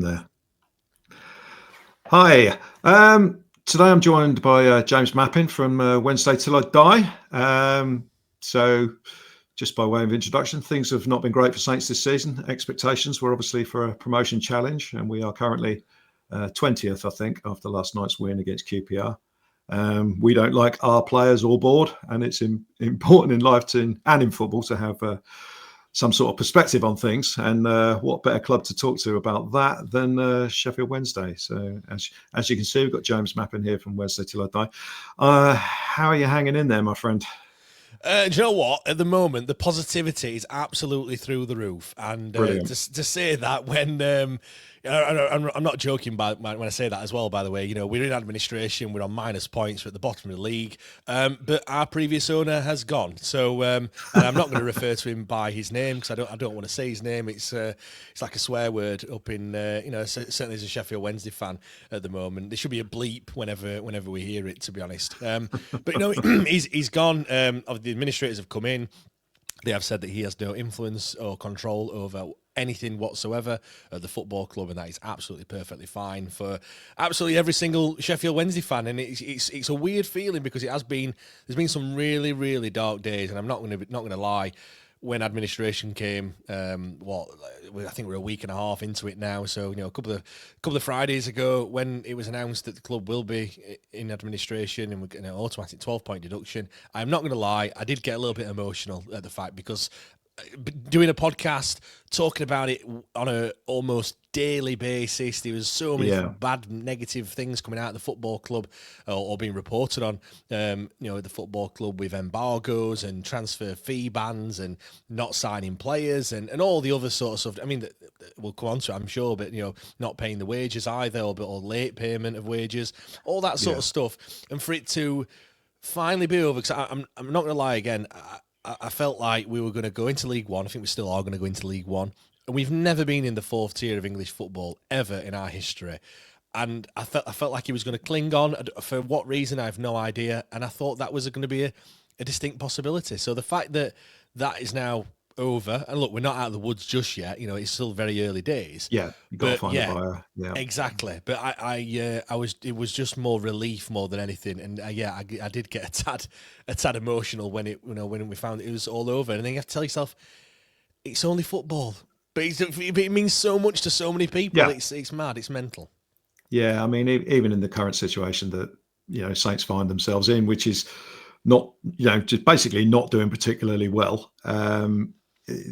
from there. Hi. Today I'm joined by James Mappin from Wednesday Till I Die. So just by way of introduction, things have not been great for Saints this season. Expectations were obviously for a promotion challenge, and we are currently 20th, I think, after last night's win against QPR. We don't like our players or board, and it's important in life and in football to have some sort of perspective on things. And what better club to talk to about that than Sheffield Wednesday? So as you can see, we've got James Mappin here from Wednesday Till I Die. How are you hanging in there, my friend? Do you know what? At the moment, the positivity is absolutely through the roof, and to say that when I'm not joking when I say that as well. By the way, we're in administration, we're on minus points, we're at the bottom of the league, but our previous owner has gone. So, and I'm not going to refer to him by his name because I don't want to say his name. It's like a swear word up in certainly as a Sheffield Wednesday fan at the moment. There should be a bleep whenever we hear it, to be honest. But he's gone. The administrators have come in. They have said that he has no influence or control over anything whatsoever at the football club, and that is absolutely perfectly fine for absolutely every single Sheffield Wednesday fan. And it's a weird feeling because there's been some really, really dark days, and I'm not going to lie. When administration came, I think we're a week and a half into it now. So a couple of Fridays ago, when it was announced that the club will be in administration and we're getting an automatic 12-point deduction, I'm not going to lie, I did get a little bit emotional at the fact because doing a podcast, talking about it on a almost daily basis, there was so many bad, negative things coming out of the football club or being reported on. The football club with embargoes and transfer fee bans and not signing players and all the other sort of stuff. I mean, we'll come on to it, I'm sure, but not paying the wages either, or late payment of wages, all that sort of stuff. And for it to finally be over, because I'm not going to lie again. I felt like we were going to go into League One. I think we still are going to go into League One. And we've never been in the fourth tier of English football ever in our history. And I felt like he was going to cling on. For what reason, I have no idea. And I thought that was going to be a distinct possibility. So the fact that is now over, and look, we're not out of the woods just yet. It's still very early days. Yeah, you got to find a buyer. Yeah, exactly. But it was just more relief more than anything. And I did get a tad emotional when when we found it was all over. And then you have to tell yourself, it's only football, but it means so much to so many people. Yeah. It's mad. It's mental. Yeah, I mean, even in the current situation that Saints find themselves in, which is not just basically not doing particularly well.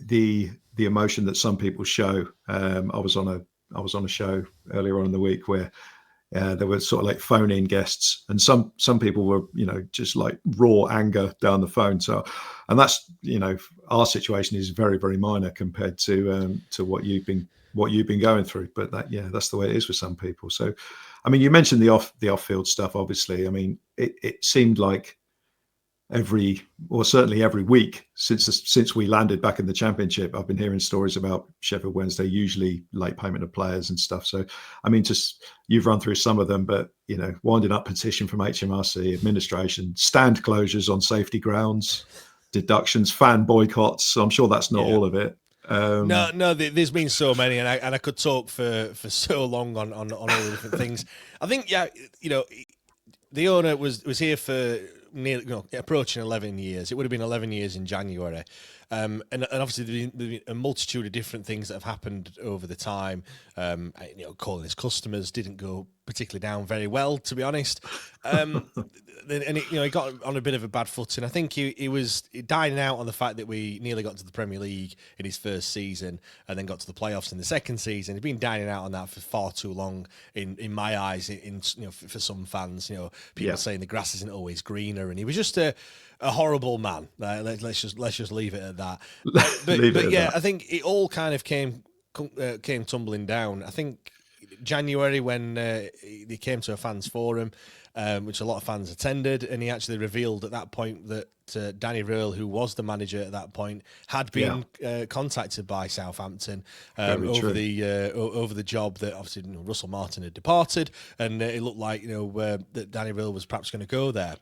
The emotion that some people show. I was on a show earlier on in the week where there were sort of like phone-in guests, and some people were just like raw anger down the phone. So, and that's our situation is very, very minor compared to what you've been going through. But that's the way it is with some people. So, I mean, you mentioned the off-field stuff. Obviously, I mean, it seemed like certainly every week since we landed back in the Championship, I've been hearing stories about Sheffield Wednesday, usually late payment of players and stuff. So, I mean, just you've run through some of them, but winding up petition from HMRC, administration, stand closures on safety grounds, deductions, fan boycotts. So I'm sure that's not all of it. No, there's been so many, and I could talk for so long on all the different things. I think the owner was here for approaching 11 years. It would have been 11 years in January. And obviously there's been a multitude of different things that have happened over the time. Calling his customers didn't go particularly down very well, to be honest. And he got on a bit of a bad footing. I think he was dining out on the fact that we nearly got to the Premier League in his first season and then got to the playoffs in the second season. He's been dining out on that for far too long, in my eyes. For some fans, people saying the grass isn't always greener, and he was just a horrible man. Let's just leave it at that. I think it all kind of came tumbling down. I think January when they came to a fans forum, which a lot of fans attended, and he actually revealed at that point that Danny Röhl, who was the manager at that point, had been contacted by Southampton over the job that obviously Russell Martin had departed, and it looked like that Danny Röhl was perhaps going to go there.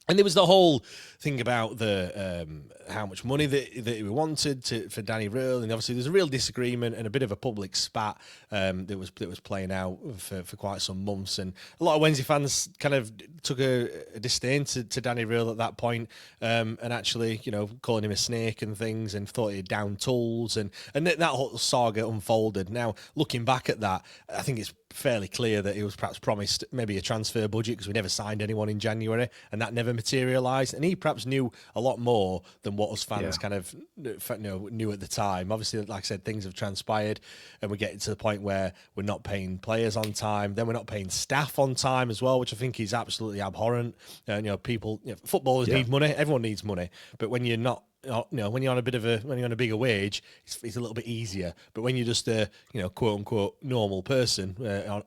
And there was the whole thing about the how much money that we wanted for Danny Röhl, and obviously there's a real disagreement and a bit of a public spat that was playing out for quite some months, and a lot of Wednesday fans kind of took a disdain to Danny Röhl at that point, and actually, you know, calling him a snake and things, and thought he'd down tools, and that whole saga unfolded. Now, looking back at that, I think it's fairly clear that he was perhaps promised maybe a transfer budget, because we never signed anyone in January, and that never materialised. And he perhaps knew a lot more than what us fans kind of knew at the time. Obviously, like I said, things have transpired, and we're getting to the point where we're not paying players on time. Then we're not paying staff on time as well, which I think is absolutely abhorrent. And people, footballers need money. Everyone needs money, but when you're not, when you're on a bigger wage, it's a little bit easier. But when you're just a quote unquote normal person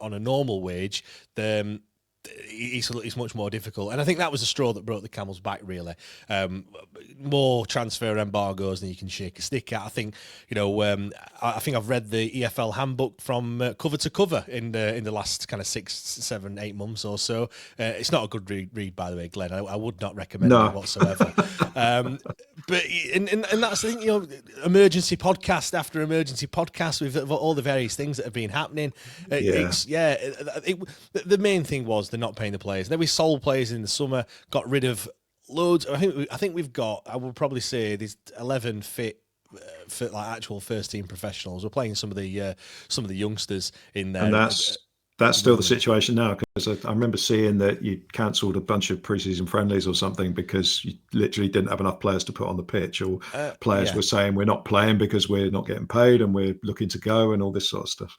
on a normal wage, then it's much more difficult. And I think that was the straw that broke the camel's back, really. More transfer embargoes than you can shake a stick at. I think I think I've read the EFL handbook from cover to cover in the last kind of 6, 7, 8 months or so. It's not a good read, by the way, Glenn. I would not recommend it whatsoever. But that's the thing, emergency podcast after emergency podcast with all the various things that have been happening. The main thing was they're not paying the players. Then we sold players in the summer, got rid of loads. I think we've got, I would probably say, there's 11 fit like actual first team professionals. We're playing some of the youngsters in there, and that's still the situation now, because I remember seeing that you cancelled a bunch of preseason friendlies or something because you literally didn't have enough players to put on the pitch, or players were saying we're not playing because we're not getting paid and we're looking to go, and all this sort of stuff.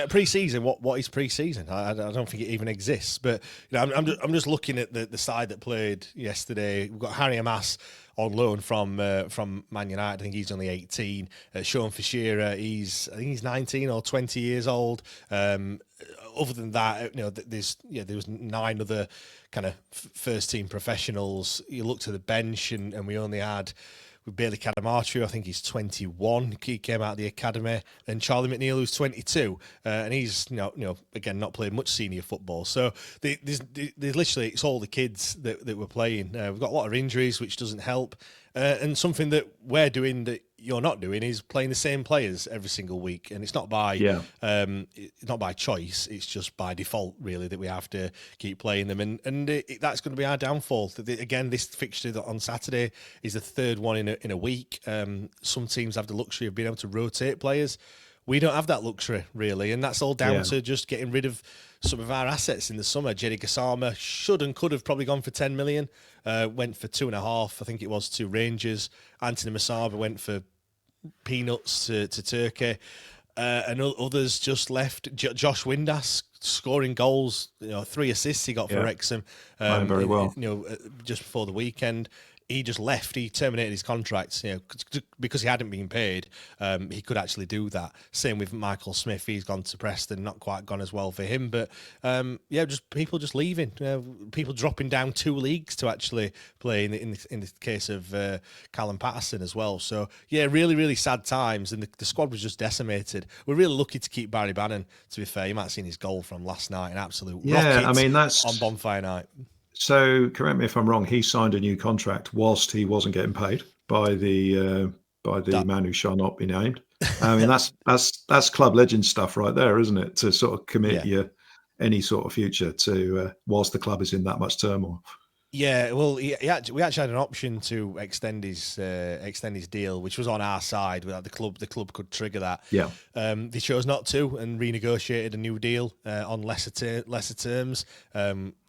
Pre-season, what is pre-season? I don't think it even exists. But I'm just looking at the side that played yesterday. We've got Harwood-Bellis on loan from Man United. I think he's only 18. Sean Fisher, he's 19 or 20 years old. Other than that, there was 9 other kind of first team professionals. You look to the bench, and we only had. With Bailey Cadamarcio, I think he's 21. He came out of the academy, and Charlie McNeil, who's 22, and he's again not played much senior football. So there's literally, it's all the kids that we're playing. We've got a lot of injuries, which doesn't help, and something that we're doing that you're not doing is playing the same players every single week, and it's not by choice. It's just by default, really, that we have to keep playing them, and that's going to be our downfall. Again, this fixture on Saturday is the third one in a week. Some teams have the luxury of being able to rotate players. We don't have that luxury, really, and that's all down to just getting rid of some of our assets in the summer. Jerry Gassama should and could have probably gone for 10 million, went for 2.5, I think it was, to Rangers. Anthony Masaba went for peanuts to Turkey, and others just left. Josh Windass scoring goals, 3 assists he got for Wrexham, very well. Just before the weekend. He just left. He terminated his contract, because he hadn't been paid. He could actually do that. Same with Michael Smith. He's gone to Preston, not quite gone as well for him. But just people just leaving. People dropping down 2 leagues to actually play. In the case of Callum Patterson as well. So really, really sad times, and the squad was just decimated. We're really lucky to keep Barry Bannon. To be fair, you might have seen his goal from last night, an absolute rocket. That's on bonfire night. So, correct me if I'm wrong, he signed a new contract whilst he wasn't getting paid by the man who shall not be named. I mean, that's club legend stuff right there, isn't it? To sort of commit your any sort of future to whilst the club is in that much turmoil. Yeah, well, we actually had an option to extend his deal, which was on our side. The club could trigger that. Yeah, they chose not to and renegotiated a new deal on lesser terms.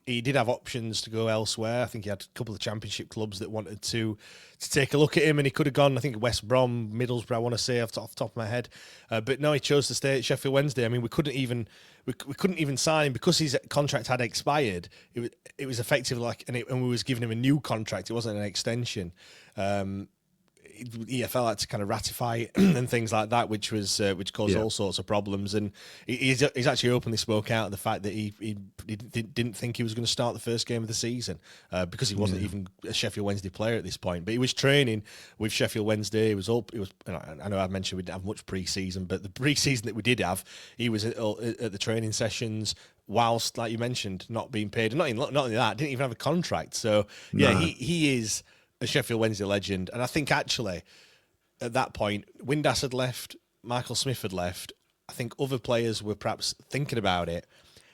He did have options to go elsewhere. I think he had a couple of Championship clubs that wanted to take a look at him, and he could have gone, I think, West Brom, Middlesbrough, I want to say, off the top of my head. But no, he chose to stay at Sheffield Wednesday. I mean, we couldn't even sign him because his contract had expired. It was effective, and we was giving him a new contract. It wasn't an extension. EFL had to kind of ratify it and things like that, which caused all sorts of problems. And he's actually openly spoke out the fact that he didn't think he was going to start the first game of the season because he wasn't even a Sheffield Wednesday player at this point. But he was training with Sheffield Wednesday. I know I mentioned we didn't have much pre-season, but the pre-season that we did have, he was at the training sessions whilst, like you mentioned, not being paid. And not only that, didn't even have a contract. So he is a Sheffield Wednesday legend. And I think actually at that point, Windass had left, Michael Smith had left. I think other players were perhaps thinking about it.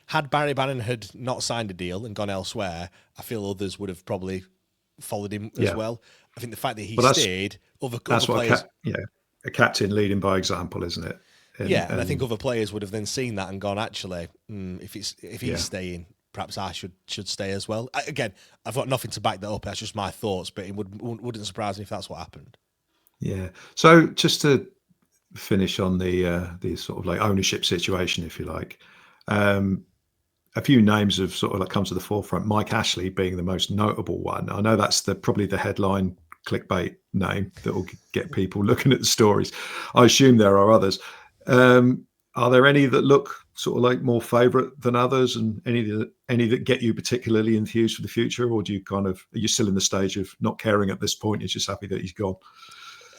Had Barry Bannon had not signed a deal and gone elsewhere, I feel others would have probably followed him as well. I think the fact that he stayed, other players... a captain leading by example, isn't it? And I think other players would have then seen that and gone, actually, if he's staying, perhaps I should stay as well. Again, I've got nothing to back that up. That's just my thoughts, but it wouldn't surprise me if that's what happened. Yeah. So just to finish on the sort of like ownership situation, if you like, a few names have sort of like come to the forefront. Mike Ashley being the most notable one. I know that's probably the headline clickbait name that will get people looking at the stories. I assume there are others. Are there any that look sort of like more favourite than others, and any that get you particularly enthused for the future, or are you still in the stage of not caring at this point? You're just happy that he's gone?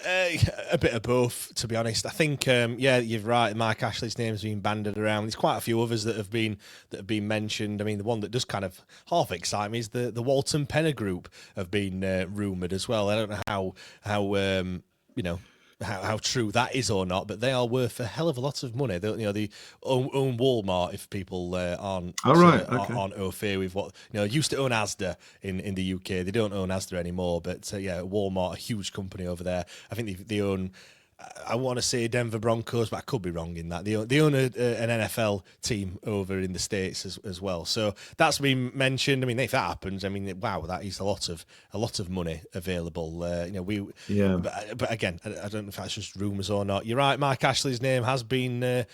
A bit of both, to be honest. I think, you're right. Mike Ashley's name's been bandied around. There's quite a few others that have been mentioned. I mean, the one that does kind of half excite me is the Walton Penner group have been rumoured as well. I don't know how true that is or not, but they are worth a hell of a lot of money. They own Walmart, if people aren't au fait with what used to own Asda in the UK. They don't own Asda anymore, but Walmart, a huge company over there. I think they own, I want to say Denver Broncos, but I could be wrong in that. They own an NFL team over in the States as well. So that's been mentioned. I mean, if that happens, I mean, wow, that is a lot of money available. But again, I don't know if that's just rumours or not. You're right. Mike Ashley's name has been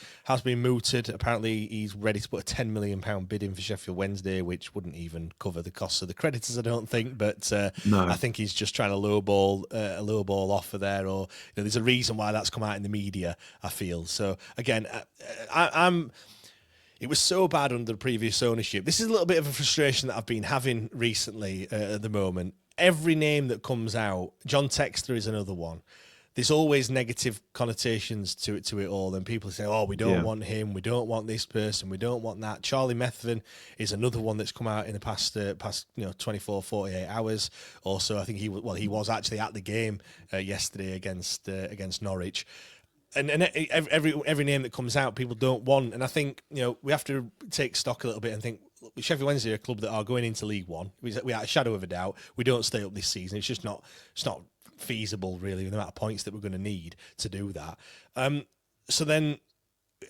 mooted. Apparently, he's ready to put a £10 million bid in for Sheffield Wednesday, which wouldn't even cover the costs of the creditors, I don't think. But no. I think he's just trying to lowball offer there, or there's a reason why that's come out in the media, I feel. So again, it was so bad under the previous ownership. This is a little bit of a frustration that I've been having recently at the moment. Every name that comes out, John Textor is another one. There's always negative connotations to it all, and people say, "Oh, we don't want him, we don't want this person, we don't want that." Charlie Methven is another one that's come out in the past 24, 48 hours. Also, I think he was actually at the game yesterday against Norwich. And every name that comes out, people don't want, and I think we have to take stock a little bit and think. Sheffield Wednesday are a club that are going into League One. We had a shadow of a doubt. We don't stay up this season. It's just not feasible, really, with the amount of points that we're going to need to do that. So then,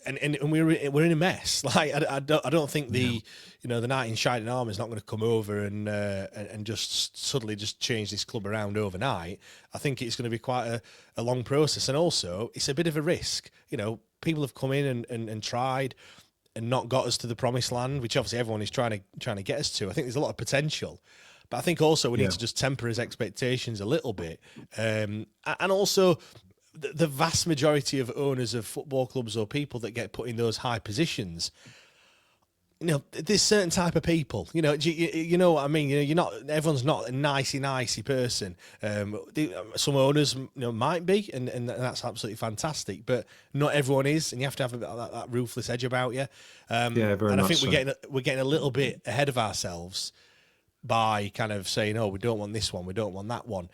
and we're in a mess. Like I don't think the knight in shining armour is not going to come over and just suddenly just change this club around overnight. I think it's going to be quite a long process, and also it's a bit of a risk. People have come in and tried and not got us to the promised land, which obviously everyone is trying to get us to. I think there's a lot of potential. But I think also we need to just temper his expectations a little bit. And also, the vast majority of owners of football clubs or people that get put in those high positions, there's certain type of people. You know what I mean. Everyone's not a nicey person. Some owners, might be, and that's absolutely fantastic. But not everyone is, and you have to have that ruthless edge about you. Very much. And I think we're getting a little bit ahead of ourselves by kind of saying, "Oh, we don't want this one, we don't want that one."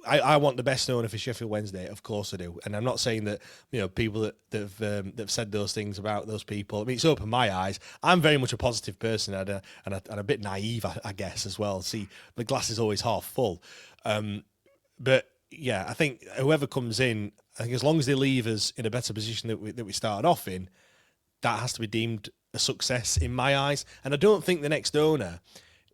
I want the best owner for Sheffield Wednesday, of course I do, and I'm not saying that people that have said those things about those people. I mean, it's opened my eyes. I'm very much a positive person and a bit naive, I guess, as well. See, the glass is always half full, but yeah, I think whoever comes in, I think as long as they leave us in a better position that we started off in, that has to be deemed a success in my eyes. And I don't think the next owner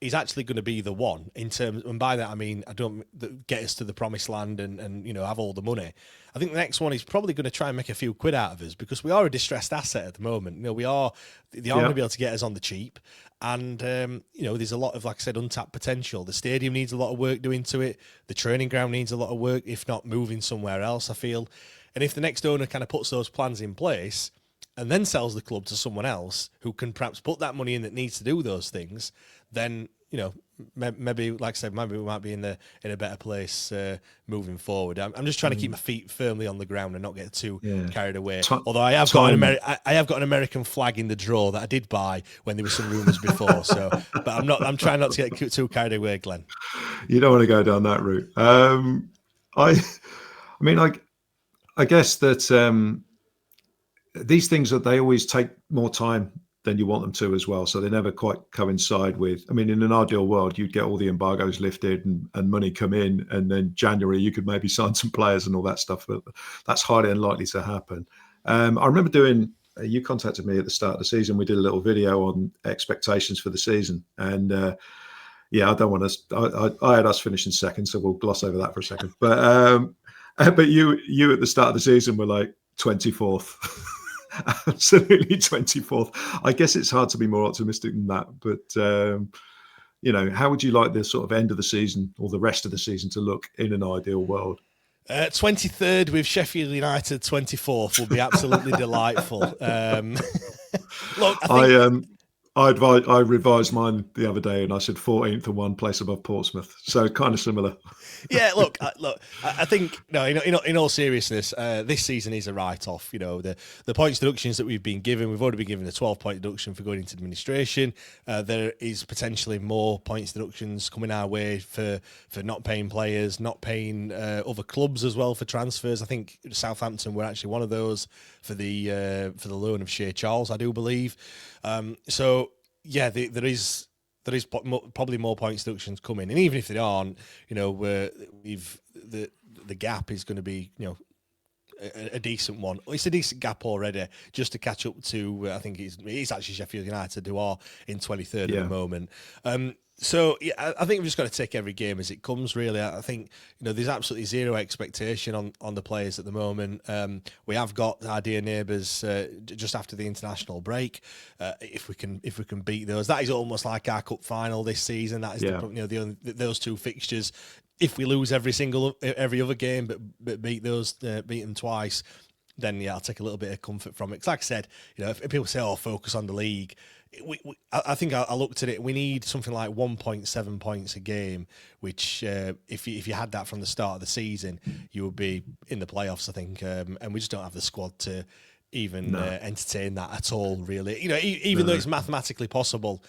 is actually going to be the one in terms, and by that I mean I don't get us to the promised land and have all the money. I think the next one is probably going to try and make a few quid out of us because we are a distressed asset at the moment. They aren't going to be able to get us on the cheap, and there's a lot of, like I said, untapped potential. The stadium needs a lot of work doing to it. The training ground needs a lot of work, if not moving somewhere else, I feel. And if the next owner kind of puts those plans in place and then sells the club to someone else who can perhaps put that money in that needs to do those things, then maybe, like I said, maybe we might be in a better place moving forward. I'm just trying to keep my feet firmly on the ground and not get too carried away. Although I have got an American flag in the drawer that I did buy when there were some rumours before. So, but I'm trying not to get too carried away, Glenn. You don't want to go down that route. I guess that these things they always take more time than you want them to as well. So they never quite coincide with, in an ideal world, you'd get all the embargoes lifted and money come in. And then January, you could maybe sign some players and all that stuff. But that's highly unlikely to happen. I remember you contacted me at the start of the season. We did a little video on expectations for the season. And I don't want to, I had us finishing second, so we'll gloss over that for a second. But you at the start of the season were like 24th. Absolutely 24th. I guess it's hard to be more optimistic than that. But, how would you like the sort of end of the season or the rest of the season to look in an ideal world? 23rd with Sheffield United 24th will be absolutely delightful. Look, I revised mine the other day and I said 14th and one place above Portsmouth. So kind of similar. Yeah, look. I think in all seriousness, this season is a write-off. The points deductions that we've been given, we've already been given a 12-point deduction for going into administration. There is potentially more points deductions coming our way for not paying players, not paying other clubs as well for transfers. I think Southampton were actually one of those for the loan of Shai Charles, I do believe. There is probably more points deductions coming, and even if they aren't, the gap is going to be a decent one. It's a decent gap already, just to catch up to. I think it's actually Sheffield United who are in 23rd at the moment. I think we've just got to take every game as it comes, really. I think there's absolutely zero expectation on the players at the moment. We have got our dear neighbours just after the international break. If we can beat those, that is almost like our cup final this season. That is those two fixtures. If we lose every other game, but beat them twice, then I'll take a little bit of comfort from it. Because like I said, if people say, focus on the league. I think I looked at it. We need something like 1.7 points a game, which if you had that from the start of the season, you would be in the playoffs, I think. And we just don't have the squad to even entertain that at all, really. Even though it's mathematically possible,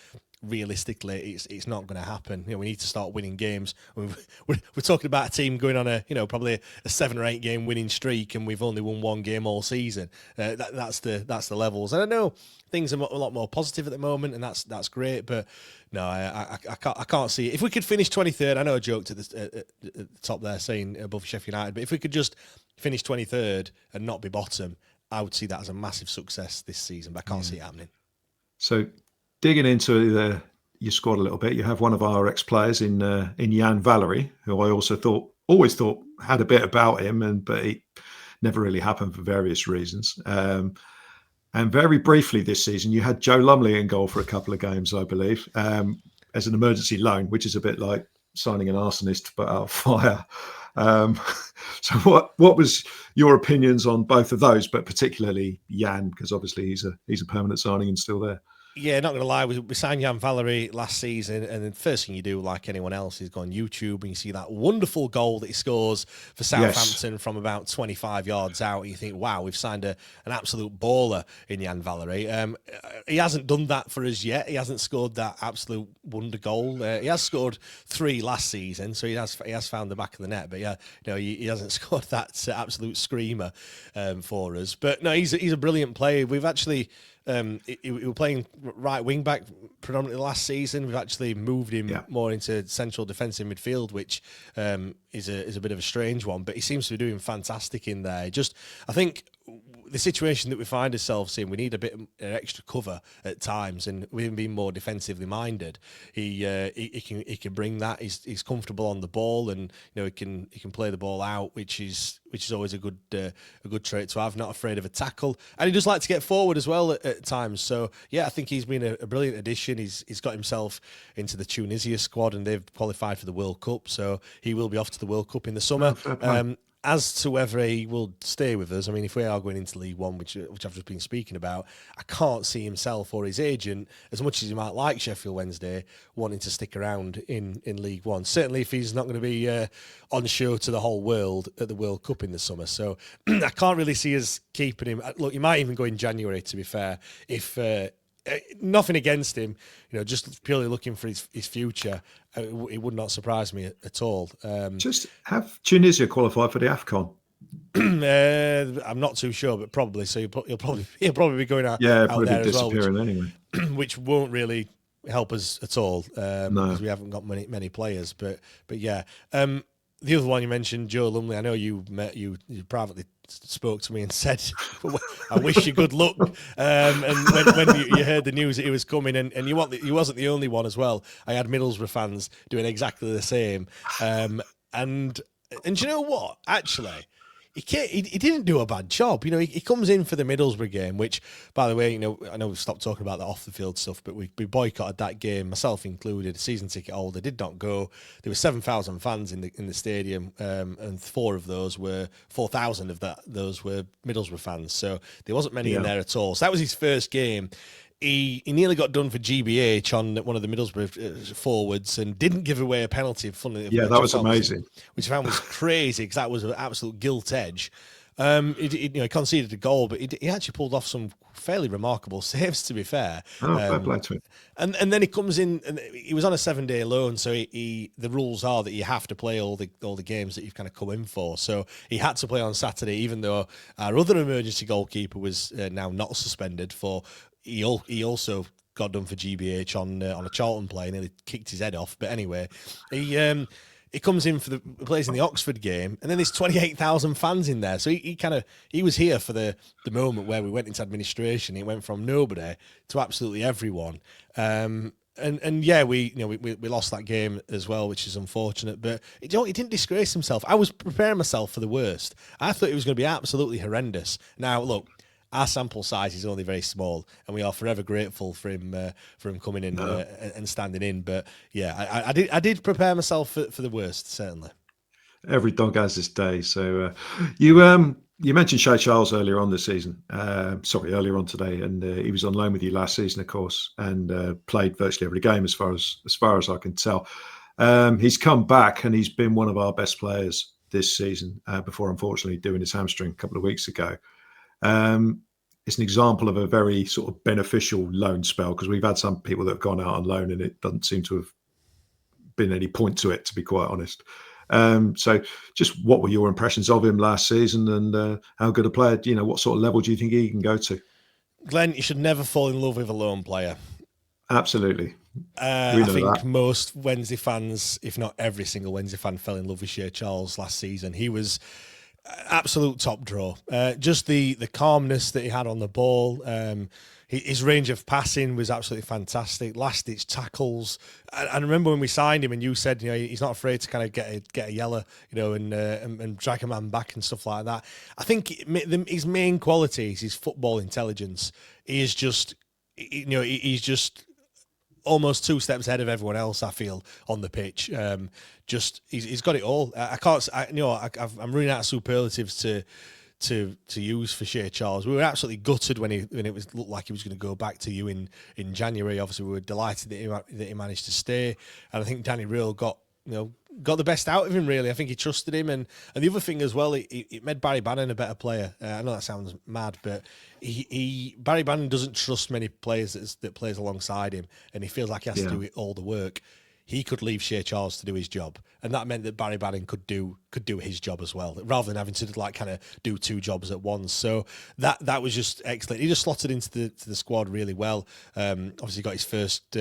realistically, it's not going to happen. We need to start winning games. We're talking about a team going on probably a 7 or 8 game winning streak, and we've only won 1 game all season. That's the levels. And I know things are a lot more positive at the moment, and that's great. But no, I can't see it. If we could finish 23rd, I know I joked at the top there saying above Sheffield United, but if we could just finish 23rd and not be bottom, I would see that as a massive success this season. But I can't see it happening. So, digging into your squad a little bit, you have one of our ex-players in Jan Valery, who I always thought had a bit about him, but it never really happened for various reasons. And very briefly this season, you had Joe Lumley in goal for a couple of games, I believe, as an emergency loan, which is a bit like signing an arsonist to put out a fire. So what was your opinions on both of those, but particularly Jan, because obviously he's a permanent signing and still there? Yeah, not going to lie, we signed Jan Valery last season, and the first thing you do, like anyone else, is go on YouTube and you see that wonderful goal that he scores for Southampton from about 25 yards out, and you think, wow, we've signed an absolute baller in Jan Valery. He hasn't done that for us yet. He hasn't scored that absolute wonder goal. He has scored 3 last season, so he has found the back of the net, but he hasn't scored that absolute screamer for us. But no, he's a brilliant player. We've actually... he was playing right wing back predominantly last season. We've actually moved him more into central defensive midfield, which is a bit of a strange one, but he seems to be doing fantastic in there. I think the situation that we find ourselves in, we need a bit of extra cover at times, and with him being more defensively minded, he can bring that. He's comfortable on the ball, and he can play the ball out, which is always a good trait to have. Not afraid of a tackle, and he does like to get forward as well at times. So yeah, I think he's been a brilliant addition. He's got himself into the Tunisia squad, and they've qualified for the World Cup, so he will be off to the World Cup in the summer. As to whether he will stay with us, I mean, if we are going into League One, which I've just been speaking about, I can't see himself or his agent, as much as he might like Sheffield Wednesday, wanting to stick around in League One. Certainly if he's not going to be on show to the whole world at the World Cup in the summer. So I can't really see us keeping him. Look, he might even go in January, to be fair, if... nothing against him, just purely looking for his future. It would not surprise me at all. Just have Tunisia qualify for the AFCON? I'm not too sure, but probably. So he'll probably be going out there as well, which won't really help us at all because we haven't got many players. But yeah. The other one you mentioned, Joe Lumley. I know you privately spoke to me and said, "I wish you good luck." And when you heard the news that he was coming, and he wasn't the only one as well. I had Middlesbrough fans doing exactly the same. And you know what? Actually, he didn't do a bad job. He comes in for the Middlesbrough game, which, by the way, I know we've stopped talking about the off the field stuff, but we boycotted that game, myself included. A season ticket holder did not go. There were 7,000 fans in the stadium, and 4,000 of those were Middlesbrough fans. So there wasn't many in there at all. So that was his first game. He nearly got done for GBH on one of the Middlesbrough forwards and didn't give away a penalty. That was amazing. Which I found was crazy because that was an absolute gilt edge. He conceded a goal, but he actually pulled off some fairly remarkable saves, to be fair. Fair play to him. And then he comes in, and he was on a 7-day loan, so the rules are that you have to play all the games that you've kind of come in for. So he had to play on Saturday, even though our other emergency goalkeeper was now not suspended for. He also got done for GBH on a Charlton play and he kicked his head off. But anyway, he comes in plays in the Oxford game, and then there's 28,000 fans in there. So he was here for the moment where we went into administration. It went from nobody to absolutely everyone. And yeah, we lost that game as well, which is unfortunate. But he didn't disgrace himself. I was preparing myself for the worst. I thought it was going to be absolutely horrendous. Now look, our sample size is only very small, and we are forever grateful for him coming in and standing in. But yeah, I did prepare myself for the worst, certainly. Every dog has his day. So you mentioned Shai Charles earlier on this season. Earlier on today, and he was on loan with you last season, of course, and played virtually every game as far as I can tell. He's come back, and he's been one of our best players this season. Before, unfortunately, doing his hamstring a couple of weeks ago. It's an example of a very sort of beneficial loan spell, because we've had some people that have gone out on loan and it doesn't seem to have been any point to it, to be quite honest. So just what were your impressions of him last season, and how good a player, what sort of level do you think he can go to? Glenn, you should never fall in love with a loan player. Absolutely. I think most Wednesday fans, if not every single Wednesday fan, fell in love with Shai Charles last season. He was absolute top draw. Just the calmness that he had on the ball. His range of passing was absolutely fantastic. Last ditch tackles. I remember when we signed him, and you said, he's not afraid to kind of get a yellow, and drag a man back and stuff like that. I think his main quality is his football intelligence. He is just, he's just almost 2 steps ahead of everyone else, I feel, on the pitch. He's got it all. I'm running out of superlatives to use for Shai Charles. We were absolutely gutted when it looked like he was going to go back to you in January. Obviously, we were delighted that he managed to stay, and I think Danny Real got the best out of him, really. I think he trusted him, and the other thing as well, it made Barry Bannon a better player. I know that sounds mad, but Barry Bannon doesn't trust many players that plays alongside him, and he feels like he has to do all the work. he could leave Shai Charles to do his job, and that meant that Barry Bannon could do his job as well, rather than having to like kind of do two jobs at once. So that was just excellent. He just slotted into the squad really well. Obviously got his first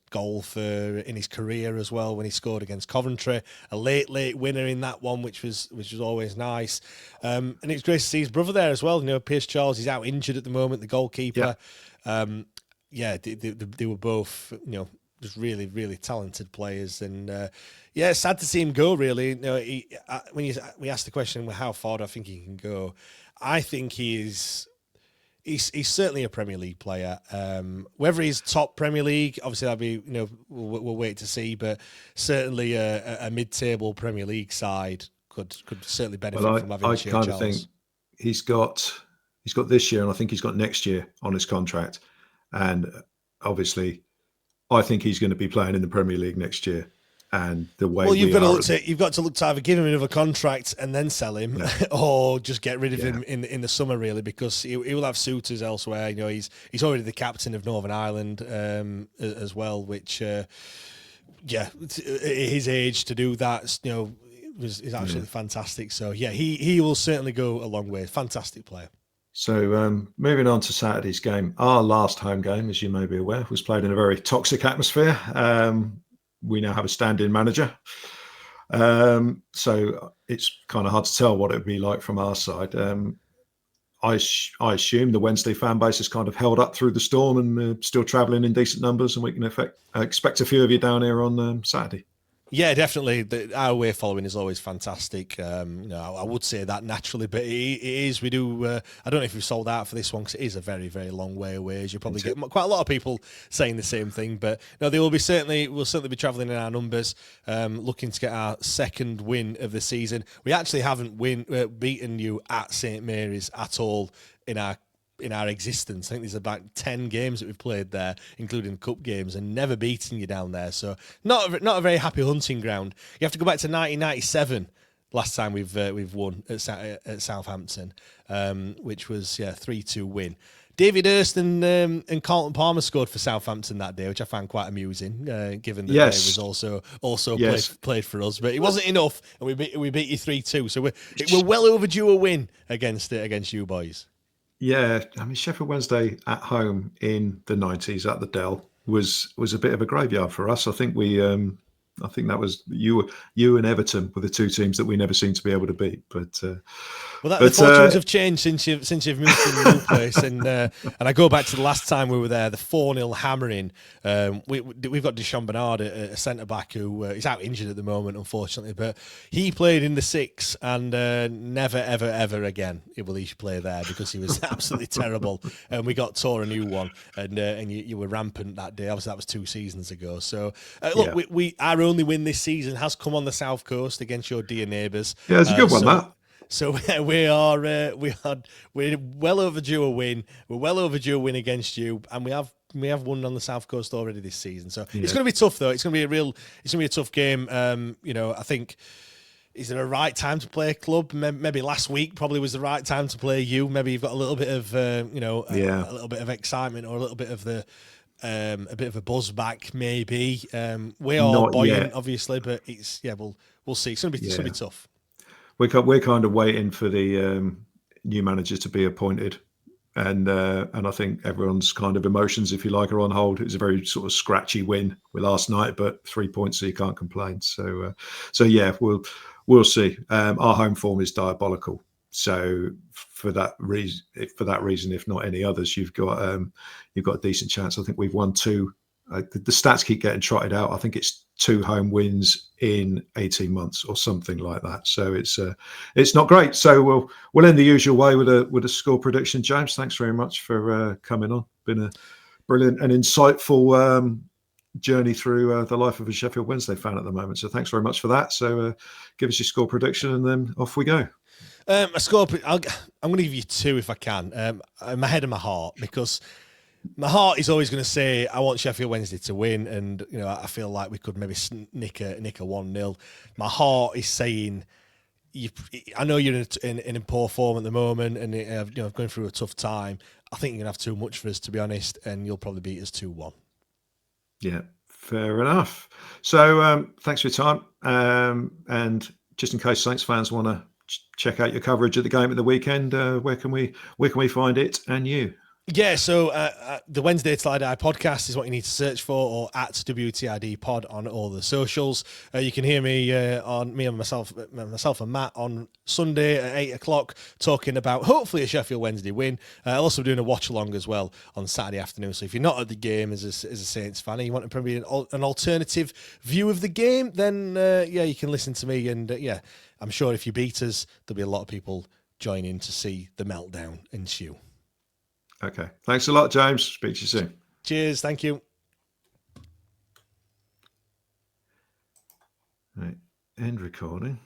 goal in his career as well when he scored against Coventry, a late winner in that one, which was always nice. And it's great to see his brother there as well. You know, Shai Charles, he's out injured at the moment, the goalkeeper. They were both, you know, just really, really talented players, and sad to see him go. Really, you know, when we asked the question, well, how far do I think he can go? I think he's certainly a Premier League player. Whether he's top Premier League, obviously that'd be, you know, we'll wait to see. But certainly a mid-table Premier League side could certainly benefit from having Shai Charles. I kind of think he's got this year, and I think he's got next year on his contract, and obviously, I think he's going to be playing in the Premier League next year. And the way you've got to look to either give him another contract and then sell him, or just get rid of him in the summer, really, because he will have suitors elsewhere. You know, he's already the captain of Northern Ireland as well, which at his age to do that, you know, is absolutely fantastic. So he will certainly go a long way. Fantastic player. So moving on to Saturday's game, our last home game, as you may be aware, was played in a very toxic atmosphere. We now have a stand-in manager. So it's kind of hard to tell what it would be like from our side. I assume the Wednesday fan base has kind of held up through the storm and still travelling in decent numbers, and we can expect a few of you down here on Saturday. Yeah, definitely. Our away following is always fantastic. I would say that naturally, but it is. We do. I don't know if we've sold out for this one because it is a very, very long way away. As you probably get quite a lot of people saying the same thing. But no, they will be we'll certainly be travelling in our numbers, looking to get our second win of the season. We actually haven't beaten you at St Mary's at all in our existence. I think there's about 10 games that we've played there, including cup games, and never beaten you down there. So not a very happy hunting ground. You have to go back to 1997. Last time we've won at Southampton, which was 3-2 win. David Hurst and Carlton Palmer scored for Southampton that day, which I found quite amusing, given that Dave was also played for us. But it wasn't enough, and we beat you 3-2. So we're well overdue a win against you boys. Yeah, I mean, Sheffield Wednesday at home in the 90s at the Dell was a bit of a graveyard for us. I think that was you and Everton were the two teams that we never seemed to be able to beat. But the fortunes have changed since you've moved to the new place. And I go back to the last time we were there, the 4-0 hammering. We've got Deshaun Bernard, a centre back who is out injured at the moment, unfortunately. But he played in the 6, and never ever ever again will he play there because he was absolutely terrible. And we got tore a new one, and you were rampant that day. Obviously, that was 2 seasons ago. So our only win this season has come on the South Coast against your dear neighbours. Yeah, it's a good one, that. So we're well overdue a win. We're well overdue a win against you, and we have won on the South Coast already this season. So it's going to be tough, though. It's going to be a tough game. I think, is there a right time to play a club? Maybe last week probably was the right time to play you. Maybe you've got a little bit of a little bit of excitement, or a little bit of a bit of a buzz back, maybe. We are not buoyant, yet, obviously, but we'll see. It's going to be tough. We're kind of waiting for the new manager to be appointed, and I think everyone's kind of emotions, if you like, are on hold. It was a very sort of scratchy win with last night, but 3 points, so you can't complain. So we'll see. Our home form is diabolical. So for that reason, if not any others, you've got a decent chance. I think we've won 2. The stats keep getting trotted out. I think it's 2 home wins in 18 months or something like that. So it's not great. So we'll end the usual way with a score prediction. James, thanks very much for coming on. Been a brilliant and insightful journey through the life of a Sheffield Wednesday fan at the moment. So thanks very much for that. So give us your score prediction, and then off we go. I'm going to give you 2 if I can. My head and my heart, because my heart is always going to say I want Sheffield Wednesday to win, and I feel like we could maybe nick a 1-0. My heart is saying, I know you're in poor form at the moment, and going through a tough time. I think you're going to have too much for us, to be honest, and you'll probably beat us 2-1. Yeah, Fair enough. So thanks for your time. And just in case Saints fans want to check out your coverage of the game at the weekend, where can we find it and you? Yeah, so the Wednesday Till I Die podcast is what you need to search for, or at WTID Pod on all the socials. You can hear me and myself and Matt on Sunday at 8 o'clock talking about hopefully a Sheffield Wednesday win. I'll also be doing a watch along as well on Saturday afternoon. So if you're not at the game as a Saints fan and you want to probably an alternative view of the game, then you can listen to me. And I'm sure if you beat us, there'll be a lot of people joining to see the meltdown ensue. Okay. Thanks a lot, James. Speak to you soon. Cheers. Thank you. Right. End recording.